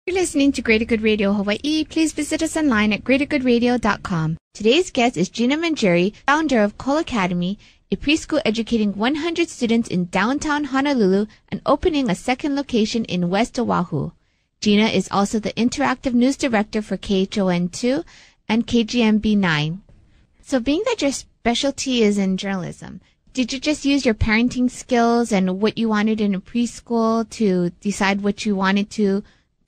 You're listening to Greater Good Radio Hawaii. Please visit us online at greatergoodradio.com. Today's guest is GINA Mangieri, founder of Cole Academy, a preschool educating 100 students in downtown Honolulu and opening a second location in West Oahu. GINA is also the interactive news director for KHON2 and KGMB9. So being that your specialty is in journalism, did you just use your parenting skills and what you wanted in a preschool to decide what you wanted to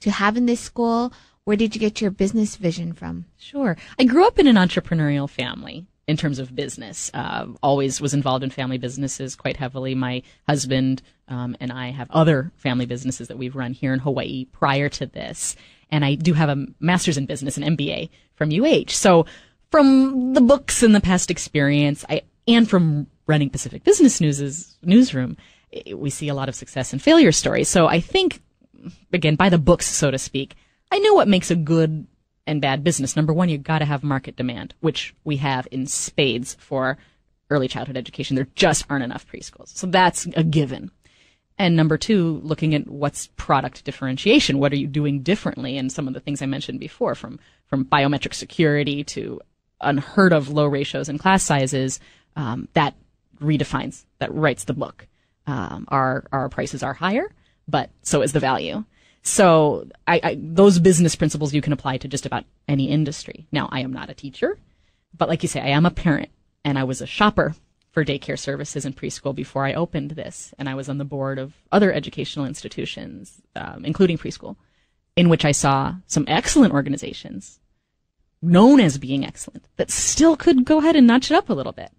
have in this school? Where did you get your business vision from? Sure. I grew up in an entrepreneurial family in terms of business. Always was involved in family businesses quite heavily. My husband and I have other family businesses that we've run here in Hawaii prior to this. And I do have a master's in business, an MBA from UH. So from the books and the past experience, and from running Pacific Business News's newsroom, we see a lot of success and failure stories. So I think, again, by the books, so to speak, I know what makes a good and bad business. Number one, you've got to have market demand, which we have in spades for early childhood education. There just aren't enough preschools. So that's a given. And number two, looking at what's product differentiation. What are you doing differently? And some of the things I mentioned before, from biometric security to unheard of low ratios and class sizes, that redefines, that writes the book. Our prices are higher, but so is the value. So those business principles you can apply to just about any industry. Now, I am not a teacher, but like you say, I am a parent, and I was a shopper for daycare services and preschool before I opened this. And I was on the board of other educational institutions, including preschool, in which I saw some excellent organizations known as being excellent that still could go ahead and notch it up a little bit.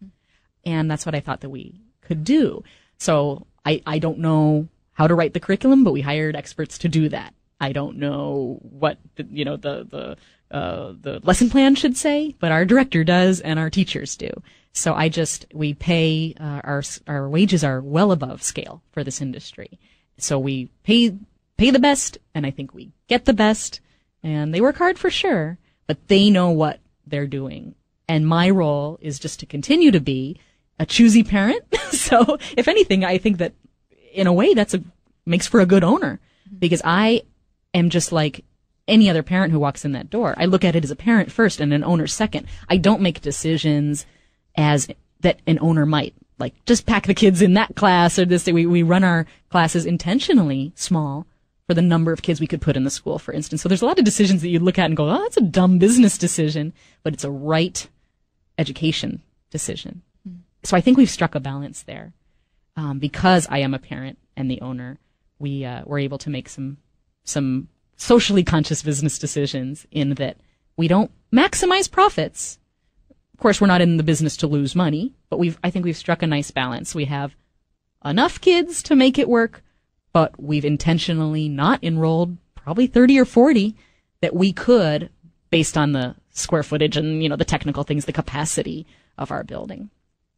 And that's what I thought that we could do. So I don't know how to write the curriculum, but we hired experts to do that. I don't know what the lesson plan should say, but our director does and our teachers do. So we pay our wages are well above scale for this industry. So we pay the best, and I think we get the best, and they work hard for sure, but they know what they're doing. And my role is just to continue to be a choosy parent. So if anything, I think that in a way makes for a good owner, because I am just like any other parent who walks in that door. I look at it as a parent first and an owner second. I don't make decisions as that an owner might, like just pack the kids in that class or this. We run our classes intentionally small for the number of kids we could put in the school, for instance. So there's a lot of decisions that you look at and go, oh, that's a dumb business decision, but it's a right education decision. So I think we've struck a balance there. Because I am a parent and the owner, we were able to make some socially conscious business decisions in that we don't maximize profits. Of course, we're not in the business to lose money, but I think we've struck a nice balance. We have enough kids to make it work, but we've intentionally not enrolled probably 30 or 40 that we could, based on the square footage and, the technical things, the capacity of our building.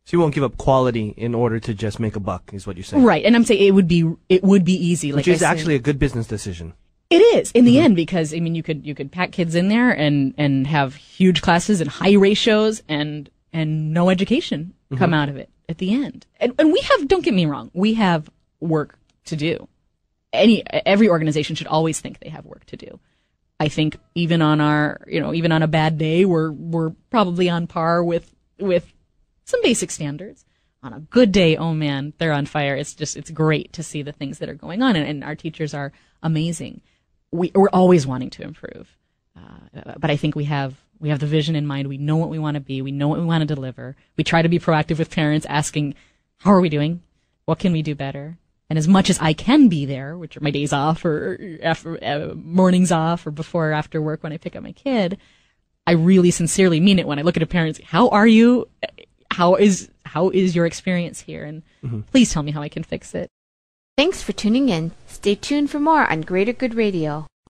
So you won't give up quality in order to just make a buck, is what you're saying. Right, and I'm saying it would be easy. Which is actually a good business decision. It is in the end, because you could pack kids in there and have huge classes and high ratios and no education come out of it at the end. And we have, don't get me wrong, we have work to do. Every organization should always think they have work to do. I think even on a bad day, we're probably on par with some basic standards. On a good day, oh man, they're on fire. It's great to see the things that are going on, and our teachers are amazing. We're always wanting to improve, but I think we have the vision in mind. We know what we want to be. We know what we want to deliver. We try to be proactive with parents, asking, "How are we doing? What can we do better?" And as much as I can be there, which are my days off or after mornings off or before or after work when I pick up my kid, I really sincerely mean it when I look at a parent. How are you? How is your experience here? And please tell me how I can fix it. Thanks for tuning in. Stay tuned for more on Greater Good Radio.